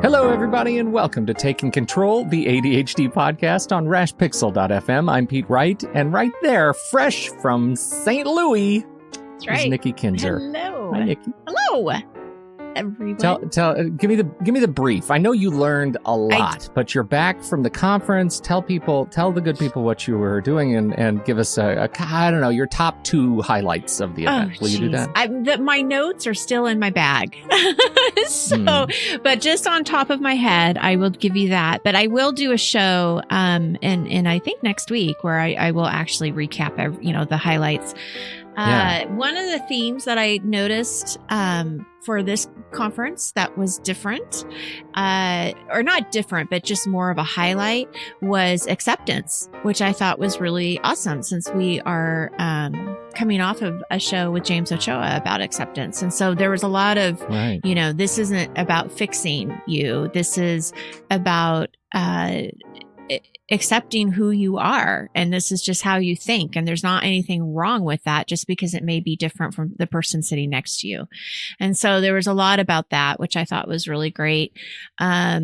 Hello, everybody, and welcome to Taking Control, the ADHD podcast on rashpixel.fm. I'm Pete Wright, and right there, fresh from St. Louis, that's right, is Nikki Kinzer. Hello. Hi, Nikki. Hello, everyone. Give me the brief. I know you learned a lot, but you're back from the conference. Tell the good people what you were doing, and give us your top 2 highlights of the event. Will you do that? My notes are still in my bag, but just on top of my head, I will give you that. But I will do a show, and I think next week where I will actually recap, the highlights. One of the themes that I noticed for this conference that was different, or not different, but just more of a highlight, was acceptance, which I thought was really awesome since we are coming off of a show with James Ochoa about acceptance. And so there was a lot of, this isn't about fixing you. This is about accepting who you are, and this is just how you think, and there's not anything wrong with that just because it may be different from the person sitting next to you. And so there was a lot about that, which I thought was really great. I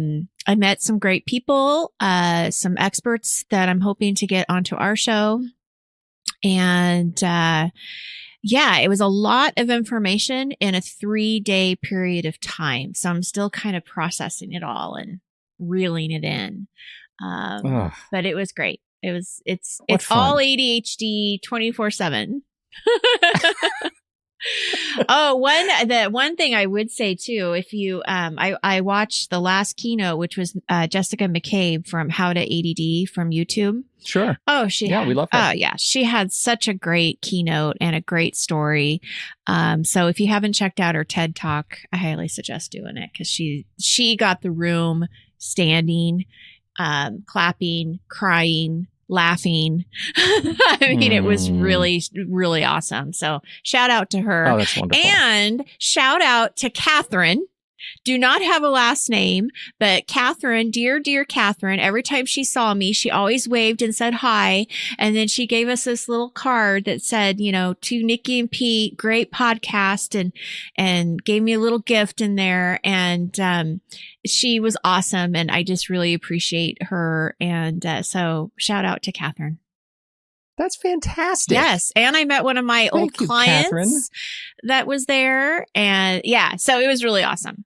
met some great people, some experts that I'm hoping to get onto our show, and it was a lot of information in a 3-day period of time, so I'm still kind of processing it all and reeling it in. But it was great. It's all ADHD 24/7. One thing I would say too, if you, I watched the last keynote, which was Jessica McCabe from How to ADD from YouTube. Sure. Oh, we love her. She had such a great keynote and a great story. So if you haven't checked out her TED Talk, I highly suggest doing it because she got the room standing, clapping, crying, laughing. I mean, it was really, really awesome. So shout out to her. Oh, that's wonderful. And shout out to Catherine. Do not have a last name, but Catherine, dear Catherine, every time she saw me, she always waved and said hi. And then she gave us this little card that said, to Nikki and Pete, great podcast, and gave me a little gift in there. And she was awesome. And I just really appreciate her. And so shout out to Catherine. That's fantastic. Yes. And I met one of my old clients, Catherine, that was there. And so it was really awesome.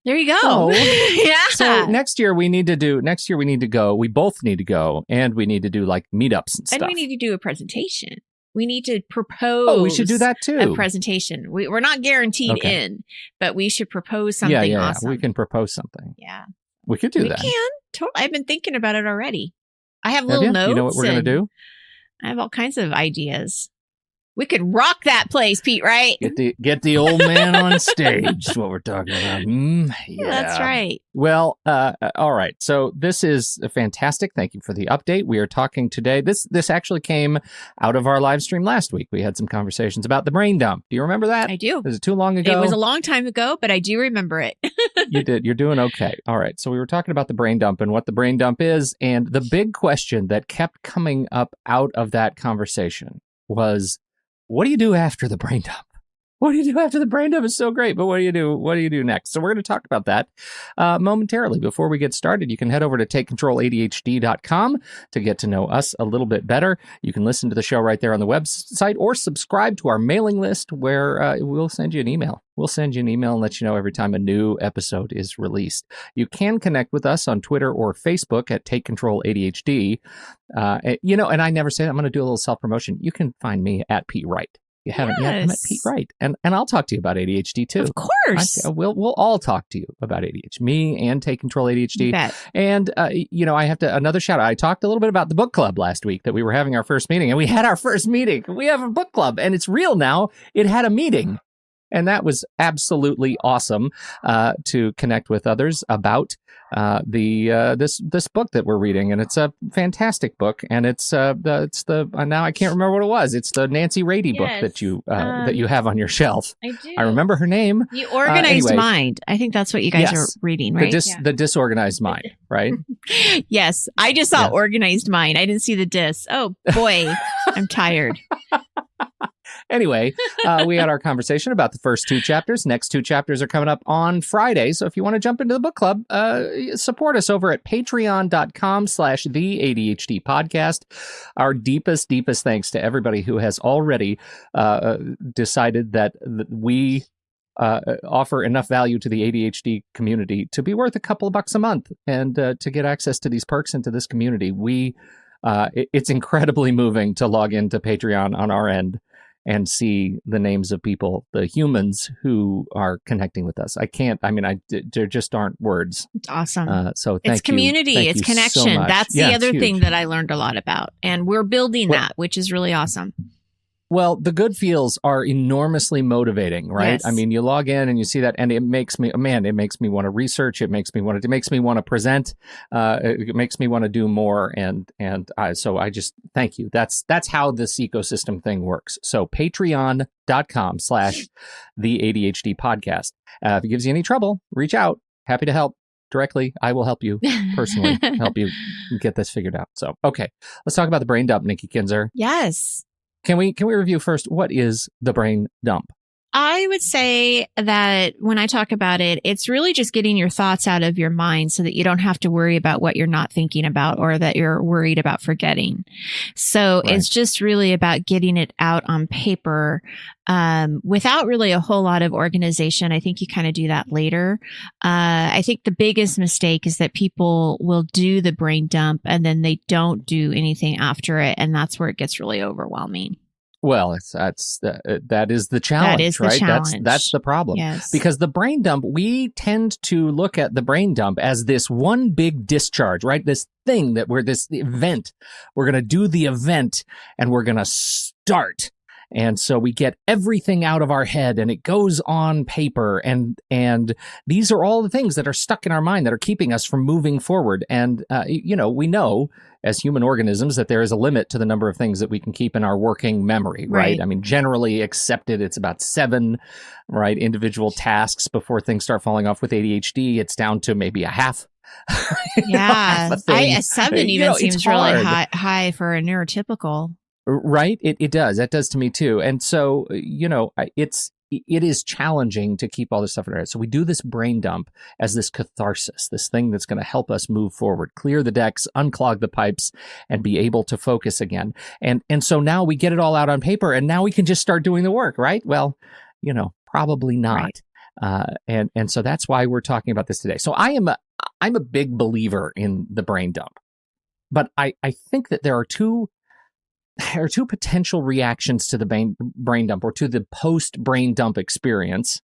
There you go. Oh, yeah. So next year we need to go. We both need to go, and we need to do like meetups and stuff. And we need to do a presentation. We need to propose. Oh, we should do that too. A presentation. We're not guaranteed in, but we should propose something awesome. We can propose something. Yeah. We could do that. We can. Totally. I've been thinking about it already. I have little notes. You know what we're going to do? I have all kinds of ideas. We could rock that place, Pete, right? Get the old man on stage is what we're talking about. Yeah. That's right. Well, all right. So this is fantastic. Thank you for the update. We are talking today. This actually came out of our live stream last week. We had some conversations about the brain dump. Do you remember that? I do. Was it too long ago? It was a long time ago, but I do remember it. You did. You're doing okay. All right. So we were talking about the brain dump and what the brain dump is. And the big question that kept coming up out of that conversation was, what do you do after the brain dump? What do you do after the brain dump is so great, but what do you do? What do you do next? So we're going to talk about that momentarily. Before we get started, you can head over to takecontroladhd.com to get to know us a little bit better. You can listen to the show right there on the website or subscribe to our mailing list where we'll send you an email. We'll send you an email and let you know every time a new episode is released. You can connect with us on Twitter or Facebook at Take Control ADHD. And I never say that. I'm going to do a little self-promotion. You can find me at Pete Wright. You haven't yet. I'm at Pete Wright. And I'll talk to you about ADHD too. Of course. We'll all talk to you about ADHD. Me and Take Control ADHD. And, I have another shout out. I talked a little bit about the book club last week that we were having our first meeting. And we had our first meeting. We have a book club and it's real now. It had a meeting. And that was absolutely awesome to connect with others about this book that we're reading, and it's a fantastic book. And it's now I can't remember what it was. It's the Nancy Rady book that you have on your shelf. I do. I remember her name. The Organized Mind. I think that's what you guys are reading, right? The Disorganized Mind, right? Yes, I just saw Organized Mind. I didn't see the dis. Oh boy, I'm tired. Anyway, we had our conversation about the first 2 chapters. Next 2 chapters are coming up on Friday. So if you want to jump into the book club, support us over at patreon.com/the ADHD podcast. Our deepest thanks to everybody who has already decided that we offer enough value to the ADHD community to be worth a couple of bucks a month and to get access to these perks into this community. It's incredibly moving to log into Patreon on our end and see the names of people, the humans who are connecting with us. There just aren't words. It's awesome. So thank you. It's community. Thank it's you connection. so much. That's the other thing that I learned a lot about. And we're building that, which is really awesome. Well, the good feels are enormously motivating, right? Yes. I mean, you log in and you see that, and it makes me want to research. It makes me want to present. It makes me want to do more. So I just thank you. That's how this ecosystem thing works. So patreon.com/the ADHD podcast. If it gives you any trouble, reach out. Happy to help directly. I will help you personally, help you get this figured out. So, okay, let's talk about the brain dump, Nikki Kinzer. Yes. Can we review first, what is the brain dump? I would say that when I talk about it, it's really just getting your thoughts out of your mind so that you don't have to worry about what you're not thinking about or that you're worried about forgetting. So It's just really about getting it out on paper without really a whole lot of organization. I think you kind of do that later. I think the biggest mistake is that people will do the brain dump and then they don't do anything after it. And that's where it gets really overwhelming. Well, that is the challenge, that is the right? Challenge. That's the problem. Yes. Because the brain dump, we tend to look at the brain dump as this one big discharge, right? This thing this event. We're going to do the event and we're going to start. And so we get everything out of our head and it goes on paper. And these are all the things that are stuck in our mind that are keeping us from moving forward. And, we know as human organisms that there is a limit to the number of things that we can keep in our working memory, right? I mean, generally accepted, it's about 7, right? Individual tasks before things start falling off. With ADHD, it's down to maybe a half. Yeah. A 7 even seems really high for a neurotypical. Right? It does. That does to me too. And so, it is challenging to keep all this stuff in our head. So we do this brain dump as this catharsis, this thing that's going to help us move forward, clear the decks, unclog the pipes, and be able to focus again. And so now we get it all out on paper, and now we can just start doing the work, right? Well, probably not. Right. And so that's why we're talking about this today. So I'm a big believer in the brain dump, but I think that there are two potential reactions to the brain dump or to the post-brain dump experience.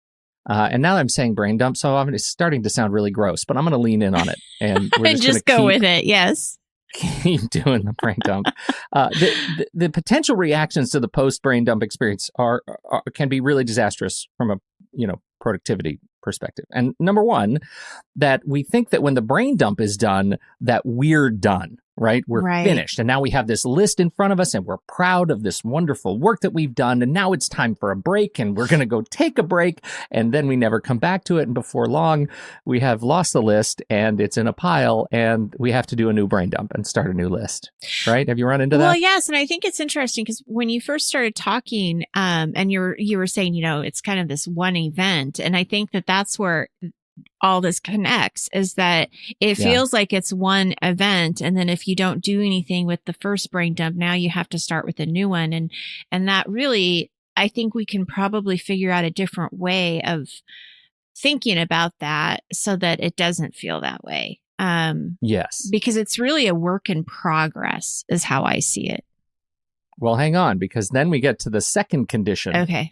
And now I'm saying brain dump, so it's starting to sound really gross, but I'm going to lean in on it. And we're just go with it, yes. Keep doing the brain dump. The potential reactions to the post-brain dump experience can be really disastrous from a productivity perspective. And number one, that we think that when the brain dump is done, that we're done. Right? We're finished. And now we have this list in front of us and we're proud of this wonderful work that we've done. And now it's time for a break and we're going to go take a break. And then we never come back to it. And before long, we have lost the list and it's in a pile and we have to do a new brain dump and start a new list. Right? Have you run into that? Well, yes. And I think it's interesting because when you first started talking and you were saying, it's kind of this one event. And I think that that's where all this connects, is that it feels like it's one event. And then if you don't do anything with the first brain dump, now you have to start with a new one. And that really, I think we can probably figure out a different way of thinking about that so that it doesn't feel that way. Yes. Because it's really a work in progress is how I see it. Well, hang on, because then we get to the second condition. Okay.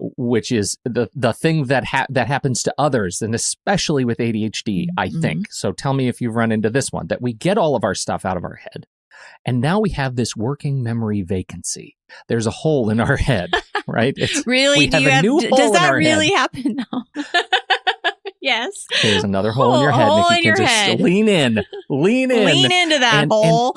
Which is the thing that happens to others, and especially with ADHD, I think. So tell me if you've run into this one, that we get all of our stuff out of our head. And now we have this working memory vacancy. There's a hole in our head, right? Really? Does that really happen though? Yes. There's another hole in your head, Nikki Kinzer. Lean in. Lean into that hole.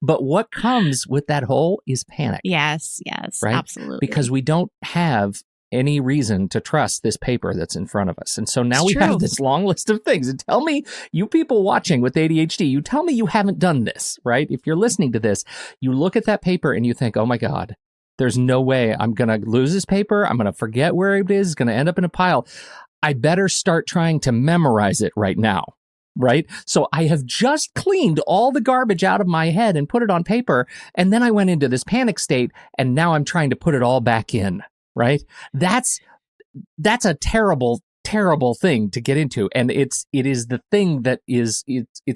But what comes with that hole is panic. Yes, right? Absolutely. Because we don't have any reason to trust this paper that's in front of us. And so now we have this long list of things. And tell me, you people watching with ADHD, you tell me you haven't done this, right? If you're listening to this, you look at that paper and you think, oh my God, There's no way I'm going to lose this paper. I'm going to forget where it is. It's going to end up in a pile. I better start trying to memorize it right now. Right? So I have just cleaned all the garbage out of my head and put it on paper. And then I went into this panic state and now I'm trying to put it all back in. Right? That's a terrible, terrible thing to get into. And it is the thing that it's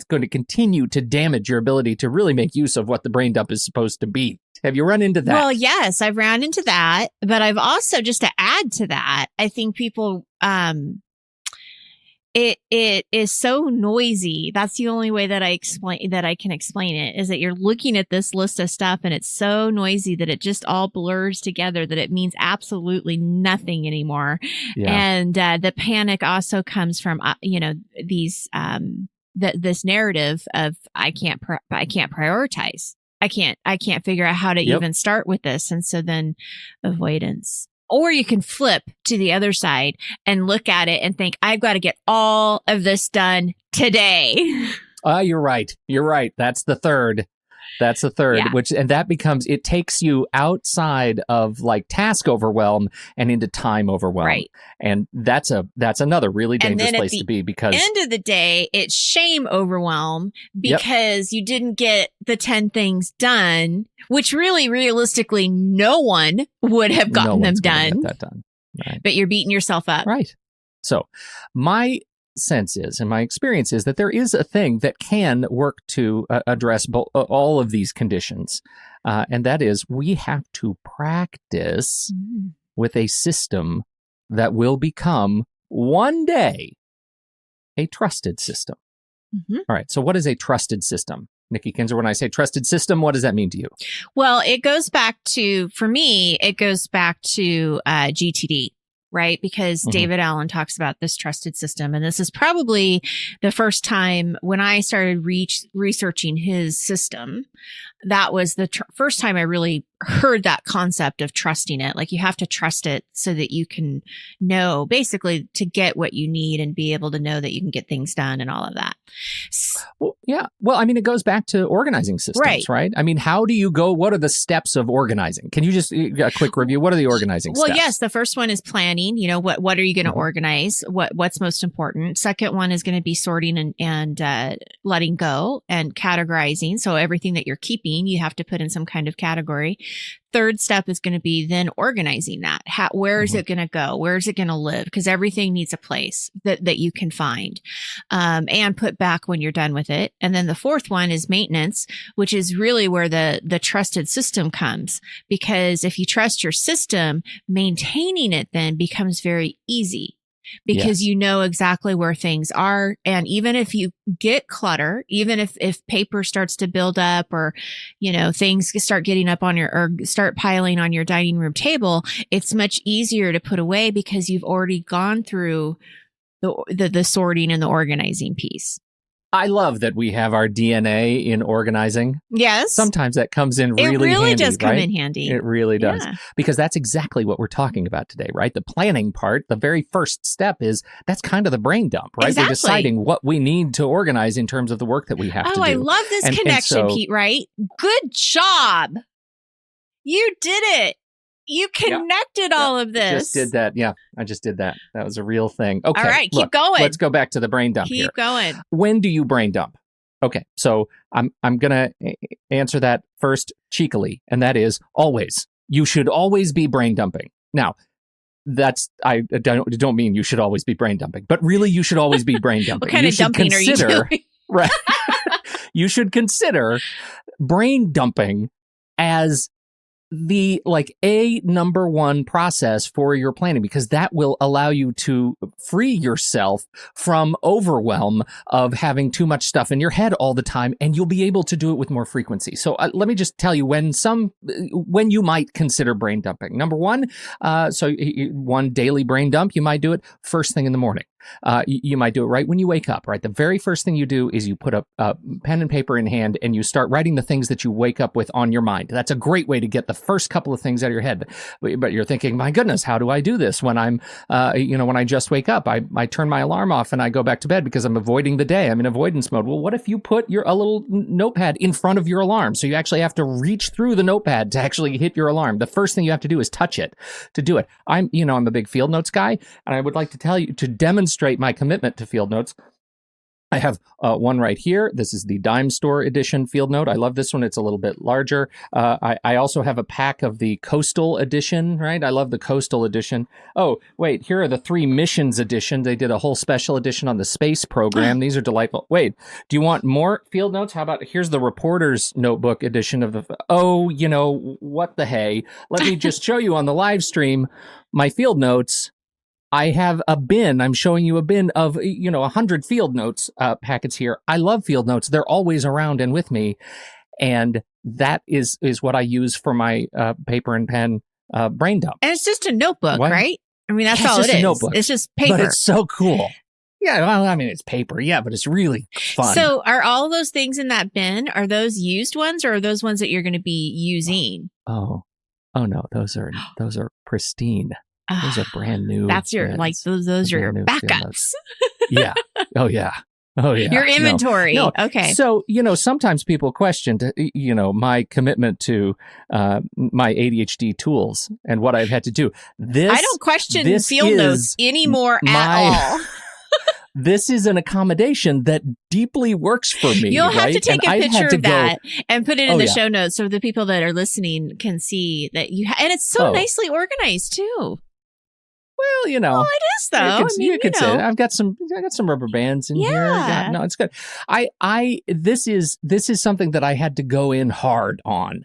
going to continue to damage your ability to really make use of what the brain dump is supposed to be. Have you run into that? Well, yes, I've ran into that. But I've also, just to add to that, I think people, it is so noisy. That's the only way that I can explain it, is that you're looking at this list of stuff and it's so noisy that it just all blurs together, that it means absolutely nothing anymore. Yeah. And the panic also comes from these this narrative of I can't prioritize. I can't figure out how to even start with this. And so then avoidance. Or you can flip to the other side and look at it and think, I've got to get all of this done today. You're right. You're right. That's the third. Yeah. And that becomes, it takes you outside of like task overwhelm and into time overwhelm. Right. And that's another really dangerous place to be, because end of the day, it's shame overwhelm because you didn't get the 10 things done, which really realistically no one would have gotten them done. Get that done. Right. But you're beating yourself up. Right. So my sense is, and my experience is, that there is a thing that can work to address all of these conditions. And that is, we have to practice with a system that will become one day a trusted system. Mm-hmm. All right. So what is a trusted system? Nikki Kinzer, when I say trusted system, what does that mean to you? Well, it goes back to, for me, GTD. Right? Because David Allen talks about this trusted system. And this is probably the first time when I started researching his system. That was the first time I really heard that concept of trusting it. Like, you have to trust it so that you can know, basically, to get what you need and be able to know that you can get things done and all of that. Well, yeah. Well, I mean, it goes back to organizing systems, right? I mean, how do you go? What are the steps of organizing? Can you just a quick review? What are the organizing steps? Well, yes. The first one is planning. You know, what are you going to organize? What's most important? Second one is going to be sorting and letting go and categorizing. So everything that you're keeping, you have to put in some kind of category. Third step is going to be then organizing that. Where is it going to go? Where is it going to live? Because everything needs a place that you can find and put back when you're done with it. And then the fourth one is maintenance, which is really where the trusted system comes. Because if you trust your system, maintaining it then becomes very easy. Because you know exactly where things are. And even if you get clutter, even if paper starts to build up, or, you know, things start getting up on or start piling on your dining room table, it's much easier to put away because you've already gone through the sorting and the organizing piece. I love that we have our DNA in organizing. Yes. Sometimes that comes in really handy. It really does come in handy. It really does. Yeah. Because that's exactly what we're talking about today, right? The planning part, the very first step that's kind of the brain dump, right? Exactly. We're deciding what we need to organize in terms of the work that we have to do. Oh, I love this connection, Pete, right? Good job. You did it. You connected all of this. I just did that. Yeah, I just did that. That was a real thing. Okay. All right, keep going. Let's go back to the brain dump here. Keep going. When do you brain dump? Okay, so I'm going to answer that first cheekily, and that is always. You should always be brain dumping. Now, I don't mean you should always be brain dumping, but really you should always be brain dumping. What kind of dumping are you doing? Right. You should consider brain dumping as the number one process for your planning, because that will allow you to free yourself from overwhelm of having too much stuff in your head all the time, and you'll be able to do it with more frequency. So let me just tell you when you might consider brain dumping. Number one, one daily brain dump, you might do it first thing in the morning. You might do it right when you wake up, right? The very first thing you do is you put a pen and paper in hand and you start writing the things that you wake up with on your mind. That's a great way to get the first couple of things out of your head. But you're thinking, my goodness, how do I do this when I'm, when I just wake up? I turn my alarm off and I go back to bed because I'm avoiding the day. I'm in avoidance mode. Well, what if you put a little notepad in front of your alarm? So you actually have to reach through the notepad to actually hit your alarm. The first thing you have to do is touch it to do it. I'm a big field notes guy, and I would like to tell you, to demonstrate my commitment to field notes, I have one right here. This is the dime store edition field note. I love this one. It's a little bit larger. I also have a pack of the coastal edition, right? I love the coastal edition. Oh, wait, here are the 3 missions edition. They did a whole special edition on the space program. These are delightful. Wait, do you want more field notes? How about, here's the reporter's notebook edition of the, what the hey? Let me just show you on the live stream my field notes. I have a bin. I'm showing you a bin of, 100 field notes packets here. I love field notes. They're always around and with me. And that is what I use for my paper and pen brain dump. And it's just a notebook, What? right? I mean, that's all It's it just a is. notebook. It's just paper. But it's so cool. Yeah, well, I mean, it's paper. Yeah, but it's really fun. So are all those things in that bin, are those used ones or are those ones that you're going to be using? Oh no, those are pristine. Those are brand new. That's your, pens. like, those are your Brand new field backups. notes. Yeah. Oh, yeah. Your inventory. No. Okay. So, sometimes people question, my commitment to my ADHD tools and what I've had to do. I don't question field notes anymore at all. This is an accommodation that deeply works for me. You'll have to take a picture of that and put it in the yeah. show notes so the people that are listening can see that you and it's so nicely organized too. Well, Well, it is though. You could say it. I got some rubber bands in here. Yeah, no, it's good. This is something that I had to go in hard on,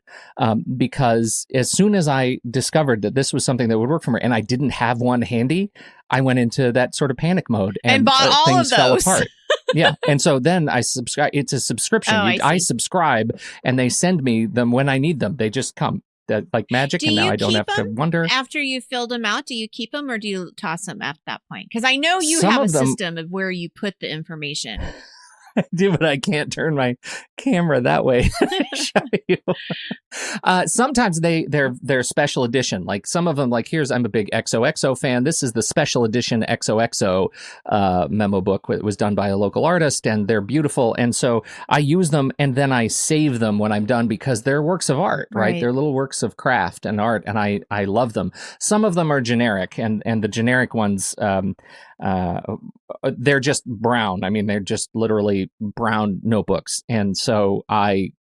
because as soon as I discovered that this was something that would work for me, and I didn't have one handy, I went into that sort of panic mode and bought all things of those. fell apart. Yeah, and so then I subscribe. It's a subscription. I subscribe, and they send me them when I need them. They just come. That like magic, and now I don't have to wonder. After you filled them out, do you keep them or do you toss them at that point? Because I know you have a system of where you put the information. I do, but I can't turn my camera that way to show you. Sometimes they're special edition. Like some of them, like I'm a big XOXO fan. This is the special edition XOXO memo book. It was done by a local artist, and they're beautiful. And so I use them, and then I save them when I'm done because they're works of art, right? They're little works of craft and art, and I love them. Some of them are generic, and the generic ones, they're just brown. I mean, they're just literally brown notebooks. And so I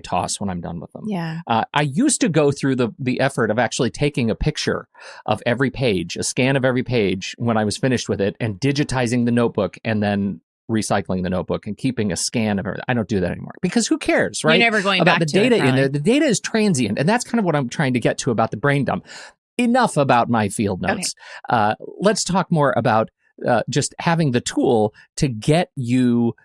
toss when I'm done with them. Yeah. I used to go through the effort of actually taking a picture of every page, a scan of every page when I was finished with it, and digitizing the notebook and then recycling the notebook and keeping a scan of everything. I don't do that anymore because who cares, right? You're never going about back the to data it, in there. The data is transient, and that's kind of what I'm trying to get to about the brain dump. Enough about my field notes. Okay. Let's talk more about just having the tool to get you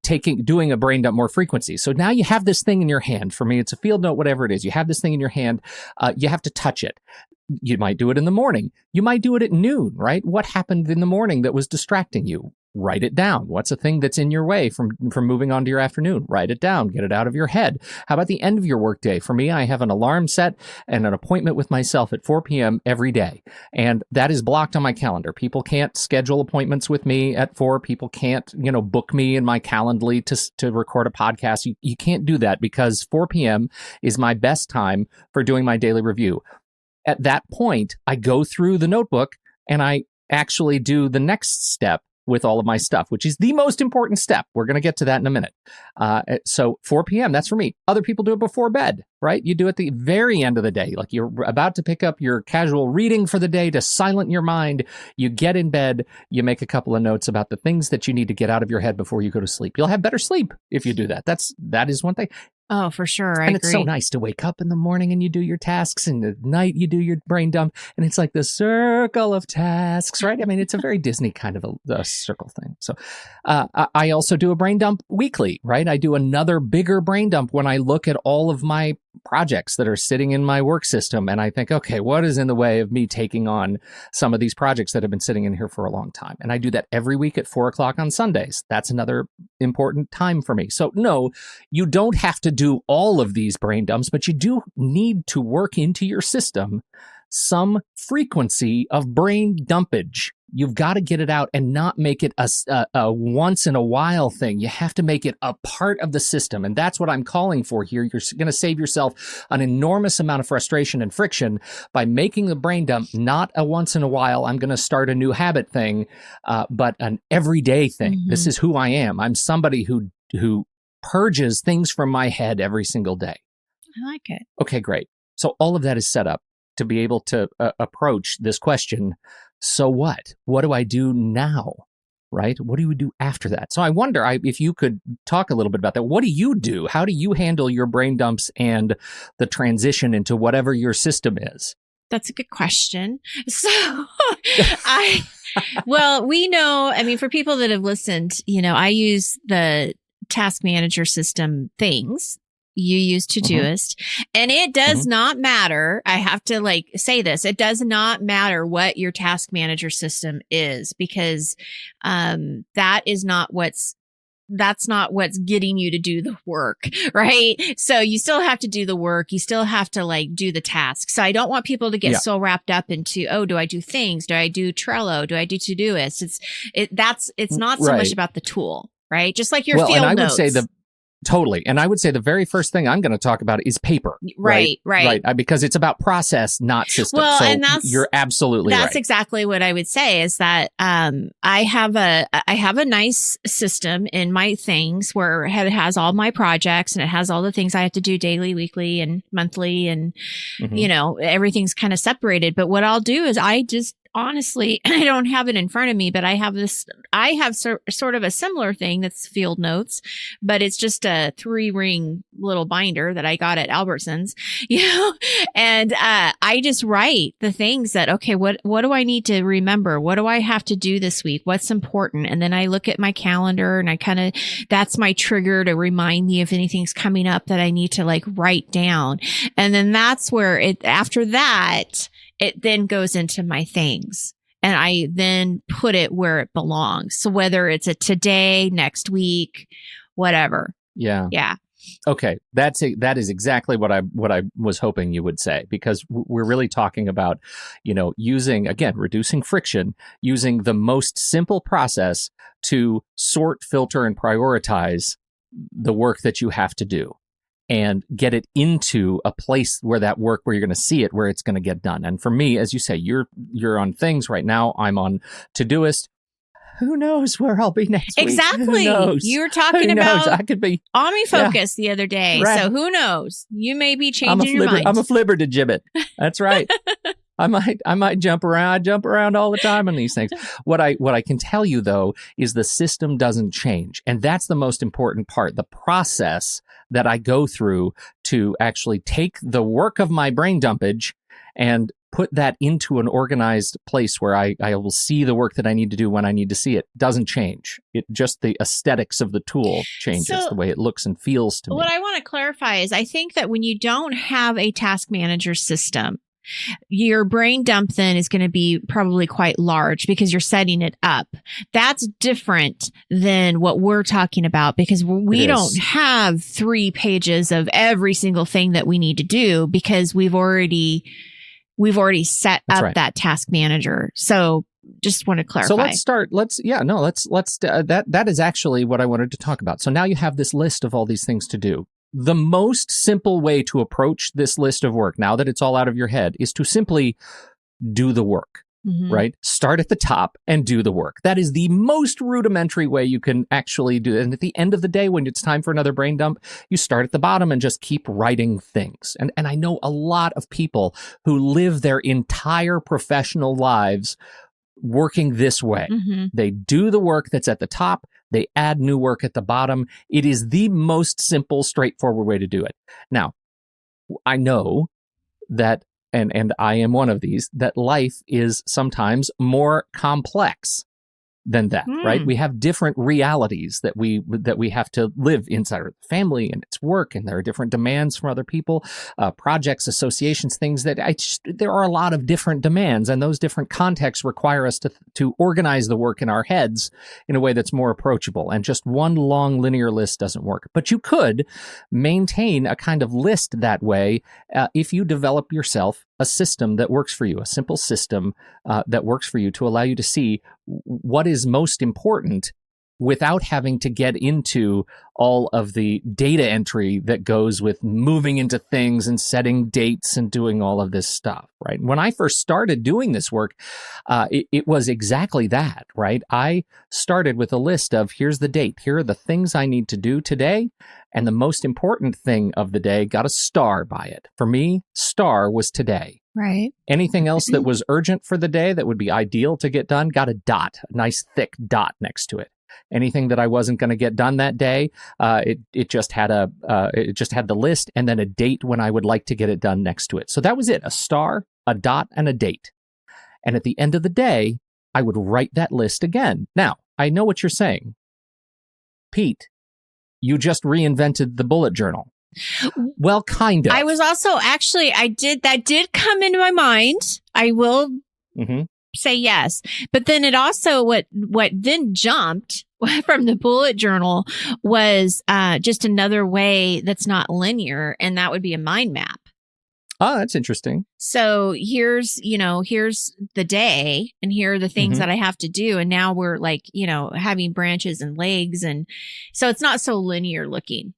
doing a brain dump more frequency. So now you have this thing in your hand. For me, it's a field note, whatever it is. You have this thing in your hand. You have to touch it. You might do it in the morning. You might do it at noon, right? What happened in the morning that was distracting you? Write it down. What's a thing that's in your way from moving on to your afternoon? Write it down. Get it out of your head. How about the end of your workday? For me, I have an alarm set and an appointment with myself at 4 p.m. every day. And that is blocked on my calendar. People can't schedule appointments with me at 4. People can't, book me in my Calendly to record a podcast. You can't do that because 4 p.m. is my best time for doing my daily review. At that point, I go through the notebook and I actually do the next step with all of my stuff, which is the most important step. We're going to get to that in a minute. So 4 p.m., that's for me. Other people do it before bed, right? You do it at the very end of the day. Like you're about to pick up your casual reading for the day to silent your mind. You get in bed, you make a couple of notes about the things that you need to get out of your head before you go to sleep. You'll have better sleep if you do that. That is one thing. Oh, for sure. I agree. It's so nice to wake up in the morning and you do your tasks, and at night you do your brain dump, and it's like the circle of tasks, right? I mean, it's a very Disney kind of a circle thing. So I also do a brain dump weekly, right? I do another bigger brain dump when I look at all of my projects that are sitting in my work system. And I think, okay, what is in the way of me taking on some of these projects that have been sitting in here for a long time? And I do that every week at 4 o'clock on Sundays. That's another important time for me. So no, you don't have to do all of these brain dumps, but you do need to work into your system some frequency of brain dumpage. You've got to get it out and not make it a once in a while thing. You have to make it a part of the system. And that's what I'm calling for here. You're going to save yourself an enormous amount of frustration and friction by making the brain dump not a once in a while, I'm going to start a new habit thing, but an everyday thing. Mm-hmm. This is who I am. I'm somebody who purges things from my head every single day. I like it. Okay, great. So all of that is set up to be able to approach this question. So what? What do I do now? Right? What do you do after that? So I wonder if you could talk a little bit about that. What do you do? How do you handle your brain dumps and the transition into whatever your system is? That's a good question. So well, we know, I mean, for people that have listened, I use the task manager system things. You use Todoist, and it does not matter. I have to say this. It does not matter what your task manager system is, because that's not what's getting you to do the work, right? So you still have to do the work. You still have to do the task. So I don't want people to get so wrapped up into, oh, do I do things? Do I do Trello? Do I do Todoist? It's not so much about the tool, right? Just like your field notes. Would say Totally. And I would say the very first thing I'm going to talk about is paper. Right. Because it's about process, not system. Well, so and you're absolutely right. That's exactly what I would say is that I have a nice system in my things where it has all my projects and it has all the things I have to do daily, weekly, and monthly. And, everything's kind of separated. But what I'll do is honestly, I don't have it in front of me, but I have sort of a similar thing that's field notes, but it's just a 3-ring little binder that I got at Albertsons, and I just write the things that, okay, what do I need to remember? What do I have to do this week? What's important? And then I look at my calendar and that's my trigger to remind me if anything's coming up that I need to write down. And then that's where after that, it then goes into my things, and I then put it where it belongs. So whether it's a today, next week, whatever. Yeah. Yeah. Okay. That is exactly what I was hoping you would say, because we're really talking about, reducing friction, using the most simple process to sort, filter, and prioritize the work that you have to do, and get it into a place where you're going to see it, where it's going to get done. And for me, as you say, you're on things right now. I'm on Todoist. Who knows where I'll be next week? Exactly. You were talking about I could be OmniFocus the other day. Right. So who knows? You may be changing your mind. I'm a flibbertigibbet. That's right. I might jump around. I jump around all the time on these things. What I can tell you, though, is the system doesn't change. And that's the most important part. The process that I go through to actually take the work of my brain dumpage and put that into an organized place where I will see the work that I need to do when I need to see it doesn't change. It just the aesthetics of the tool changes, the way it looks and feels to me. What I want to clarify is I think that when you don't have a task manager system, your brain dump then is going to be probably quite large because you're setting it up. That's different than what we're talking about, because we don't have 3 pages of every single thing that we need to do, because we've already set up that task manager. So just want to clarify. So let's start. That is actually what I wanted to talk about. So now you have this list of all these things to do. The most simple way to approach this list of work, now that it's all out of your head, is to simply do the work, right? Start at the top and do the work. That is the most rudimentary way you can actually do it. And at the end of the day, when it's time for another brain dump, you start at the bottom and just keep writing things. And I know a lot of people who live their entire professional lives working this way. They do the work that's at the top. They add new work at the bottom. It is the most simple, straightforward way to do it. Now, I know that, and I am one of these, that life is sometimes more complex than that, right? We have different realities that we have to live inside our family and its work, and there are different demands from other people, projects, associations, things that there are a lot of different demands, and those different contexts require us to organize the work in our heads in a way that's more approachable. And just one long linear list doesn't work. But you could maintain a kind of list that way if you develop yourself a system that works for you, a simple system that works for you to allow you to see what is most important without having to get into all of the data entry that goes with moving into things and setting dates and doing all of this stuff, right? When I first started doing this work, it was exactly that, right? I started with a list of, here's the date, here are the things I need to do today, and the most important thing of the day got a star by it. For me, star was today. Right. Anything else that was urgent for the day that would be ideal to get done got a dot, a nice thick dot next to it. Anything that I wasn't going to get done that day, it just had the list and then a date when I would like to get it done next to it. So that was it, a star, a dot, and a date. And at the end of the day, I would write that list again. Now, I know what you're saying. Pete, you just reinvented the bullet journal. Well, kind of. I was also that did come into my mind. I will say yes. But then it also, what then jumped from the bullet journal was just another way that's not linear, and that would be a mind map. Oh, that's interesting. So here's the day, and here are the things that I have to do. And now we're like, having branches and legs. And so it's not so linear looking.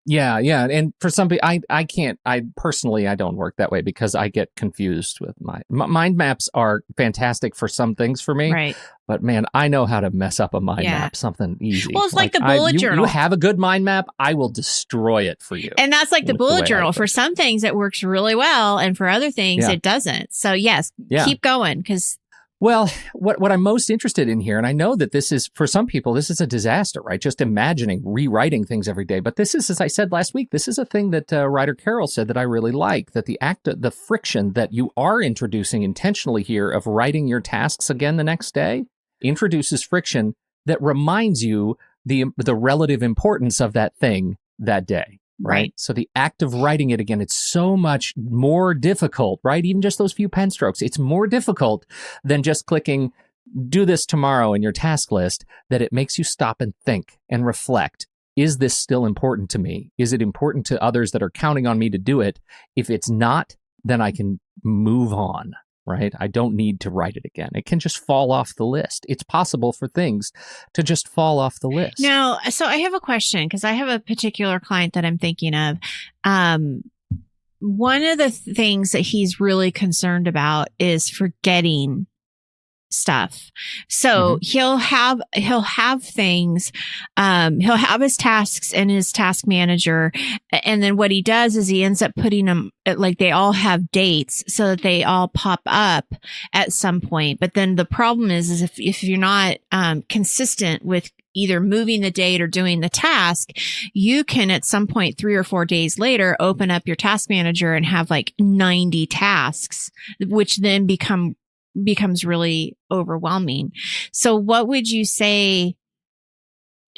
Yeah. And for some people, I personally don't work that way because I get confused with mind maps are fantastic for some things for me. Right. But man, I know how to mess up a mind map, something easy. Well, it's like the bullet journal. You have a good mind map, I will destroy it for you. And that's like the bullet journal. For some things, it works really well. And for other things, it doesn't. So yes, keep going because... Well, what I'm most interested in here, and I know that this is, for some people, this is a disaster, right? Just imagining rewriting things every day. But this is, as I said last week, this is a thing that writer Carol said that I really like, that the friction that you are introducing intentionally here of writing your tasks again the next day introduces friction that reminds you the relative importance of that thing that day. Right. So the act of writing it again, it's so much more difficult, right? Even just those few pen strokes, it's more difficult than just clicking, do this tomorrow in your task list, that it makes you stop and think and reflect. Is this still important to me? Is it important to others that are counting on me to do it? If it's not, then I can move on. Right? I don't need to write it again. It can just fall off the list. It's possible for things to just fall off the list. Now, so I have a question because I have a particular client that I'm thinking of. One of the things that he's really concerned about is forgetting stuff. So he'll have things, he'll have his tasks in his task manager. And then what he does is he ends up putting them, like they all have dates so that they all pop up at some point. But then the problem is if you're not consistent with either moving the date or doing the task, you can at some point 3 or 4 days later open up your task manager and have like 90 tasks, which then becomes really overwhelming. So what would you say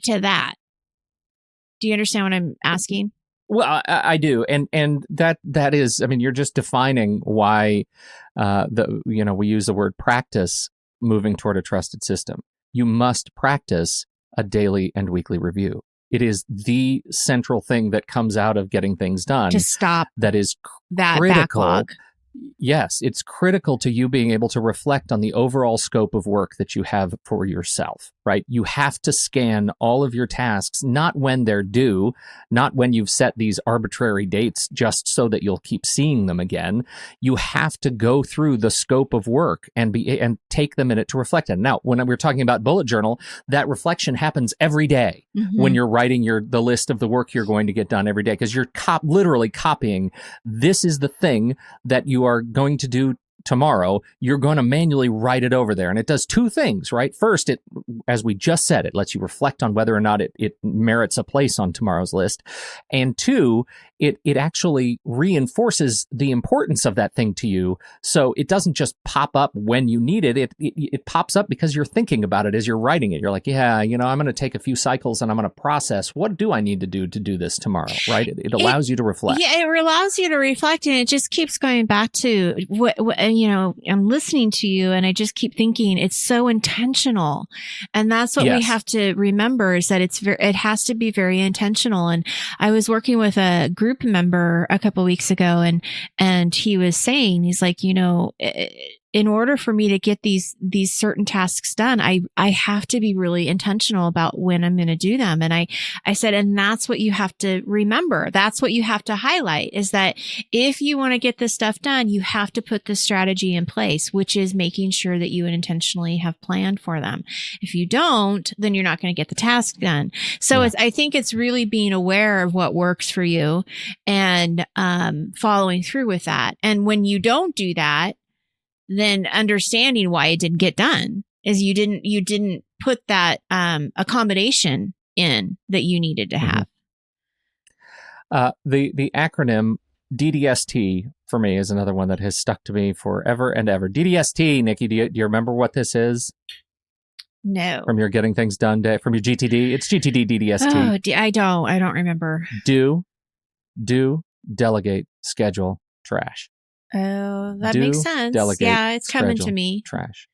to that? Do you understand what I'm asking? Well, I do. And that is, I mean, you're just defining why we use the word practice moving toward a trusted system. You must practice a daily and weekly review. It is the central thing that comes out of getting things done. To stop that is that critical. Backlog. Yes, it's critical to you being able to reflect on the overall scope of work that you have for yourself, right? You have to scan all of your tasks, not when they're due, not when you've set these arbitrary dates just so that you'll keep seeing them again. You have to go through the scope of work and take the minute to reflect on it. Now, when we're talking about bullet journal, that reflection happens every day when you're writing the list of the work you're going to get done every day, because you're literally copying, this is the thing that you are going to do tomorrow, you're going to manually write it over there. And it does two things, right? First, it, as we just said, it lets you reflect on whether or not it merits a place on tomorrow's list. And two, it actually reinforces the importance of that thing to you. So it doesn't just pop up when you need it. It pops up because you're thinking about it as you're writing it. You're like, yeah, I'm going to take a few cycles and I'm going to process, what do I need to do this tomorrow, right? It allows you to reflect. Yeah, it allows you to reflect, and it just keeps going back to what I'm listening to you, and I just keep thinking it's so intentional. And that's what we have to remember, is that it has to be very intentional. And I was working with a group member a couple weeks ago, and he was saying, he's like, in order for me to get these certain tasks done, I have to be really intentional about when I'm going to do them. And I said, and that's what you have to remember. That's what you have to highlight, is that if you want to get this stuff done, you have to put this strategy in place, which is making sure that you intentionally have planned for them. If you don't, then you're not going to get the task done. So I think it's really being aware of what works for you and following through with that. And when you don't do that, then understanding why it didn't get done is you didn't put that accommodation in that you needed to have. The acronym DDST for me is another one that has stuck to me forever and ever. DDST, Nikki, do you remember what this is? No. From your Getting Things Done day, from your GTD? It's GTD DDST. Oh, I don't remember. Do, delegate, schedule, trash. Oh, that makes sense. Delegate, yeah, it's coming to me. Trash.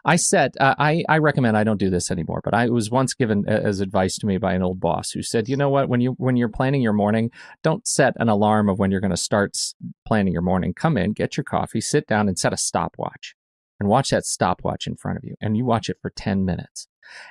I said, I recommend, I don't do this anymore, but I was once given as advice to me by an old boss who said, you know what, when you're planning your morning, don't set an alarm of when you're going to start planning your morning. Come in, get your coffee, sit down and set a stopwatch and watch that stopwatch in front of you. And you watch it for 10 minutes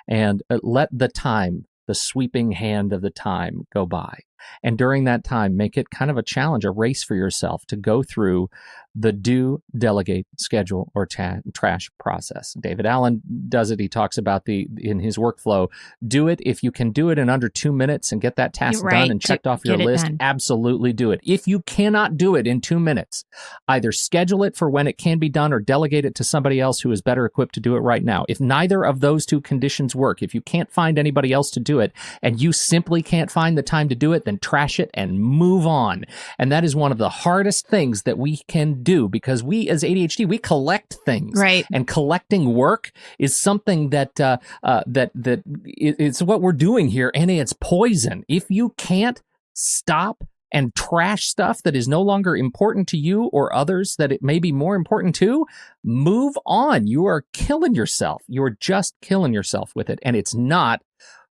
and let the sweeping hand of the time go by. And during that time, make it kind of a challenge, a race for yourself to go through the do, delegate, schedule, or trash process. David Allen does it. He talks about in his workflow, do it. If you can do it in under 2 minutes and get that task done and checked off your list, absolutely do it. If you cannot do it in 2 minutes, either schedule it for when it can be done or delegate it to somebody else who is better equipped to do it right now. If neither of those two conditions work, if you can't find anybody else to do it and you simply can't find the time to do it, then trash it and move on. And that is one of the hardest things that we can do, because we as ADHD, we collect things. Right. And collecting work is something that it's what we're doing here, and it's poison. If you can't stop and trash stuff that is no longer important to you or others that it may be more important to, move on. You are killing yourself. You are just killing yourself with it, and it's not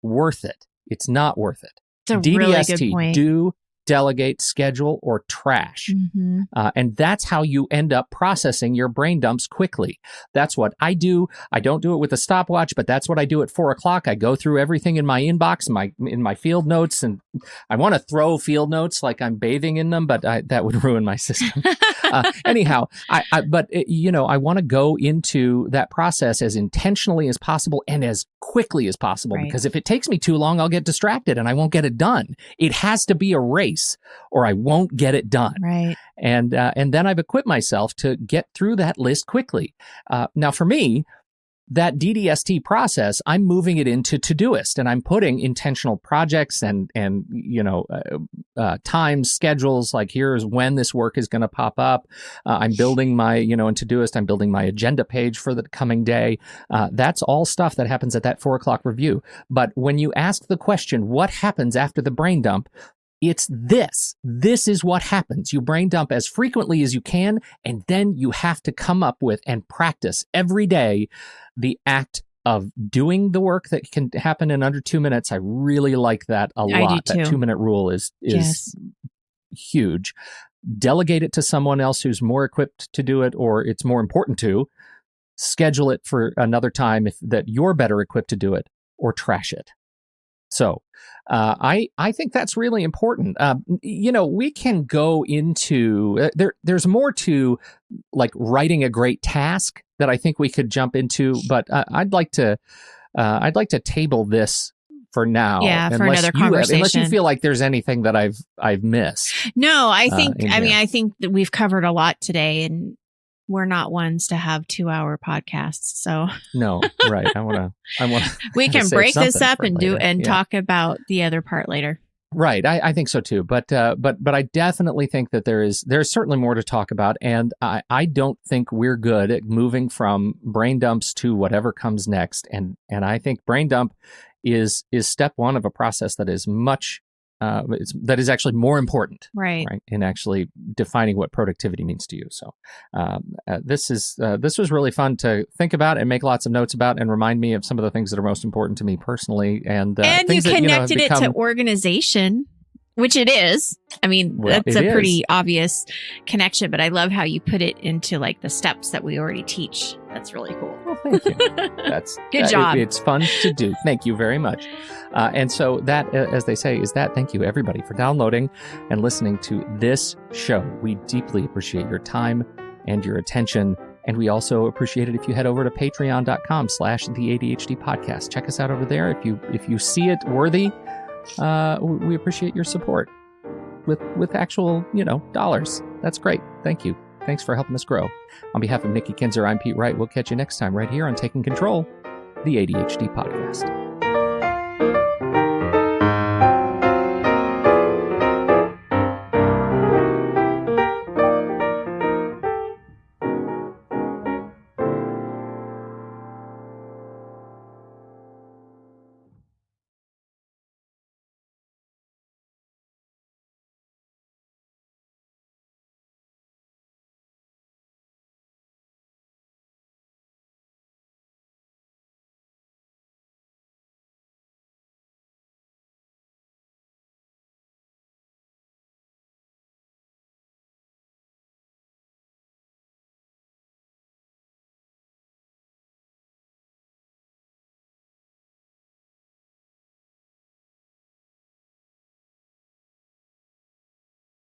worth it. It's not worth it. It's a really good point. Do, delegate, schedule, or trash. Mm-hmm. And that's how you end up processing your brain dumps quickly. That's what I do. I don't do it with a stopwatch, but that's what I do at 4:00. I go through everything in my inbox, in my field notes, and I want to throw field notes like I'm bathing in them, but that would ruin my system. Anyhow, I want to go into that process as intentionally as possible and as quickly as possible, because if it takes me too long, I'll get distracted and I won't get it done. It has to be a race or I won't get it done. Right. And then I've equipped myself to get through that list quickly. Now for me, that DDST process, I'm moving it into Todoist, and I'm putting intentional projects and time schedules, like here's when this work is going to pop up. I'm building my, in Todoist, I'm building my agenda page for the coming day. That's all stuff that happens at that 4:00 review. But when you ask the question, what happens after the brain dump? It's this. This is what happens. You brain dump as frequently as you can, and then you have to come up with and practice every day the act of doing the work that can happen in under 2 minutes. I really like that a lot. I do too. That 2-minute rule is huge. Delegate it to someone else who's more equipped to do it, or it's more important to. Schedule it for another time that you're better equipped to do it, or trash it. So I think that's really important. We can go into there's more to like writing a great task that I think we could jump into, but I'd like to table this for now. Yeah, for another conversation. Unless you feel like there's anything that I've missed. No, I think I think that we've covered a lot today, and we're not ones to have 2-hour podcasts. So No, right. I want to. we can break this up and later. talk about the other part later. Right, I think so too. But I definitely think that there's certainly more to talk about, and I don't think we're good at moving from brain dumps to whatever comes next. And I think brain dump is step one of a process that is much that is actually more important, right, in actually defining what productivity means to you. So this was really fun to think about and make lots of notes about, and remind me of some of the things that are most important to me personally. And you connected it to organization, which it is. I mean, that's a pretty obvious connection, but I love how you put it into like the steps that we already teach. That's really cool. Well, thank you. That's good job. It's fun to do. Thank you very much. And so that, as they say, is that. Thank you, everybody, for downloading and listening to this show. We deeply appreciate your time and your attention. And we also appreciate it if you head over to patreon.com/the ADHD podcast. Check us out over there. If you see it worthy, we appreciate your support with actual, dollars. That's great. Thank you. Thanks for helping us grow. On behalf of Nikki Kinzer, I'm Pete Wright. We'll catch you next time right here on Taking Control, the ADHD podcast.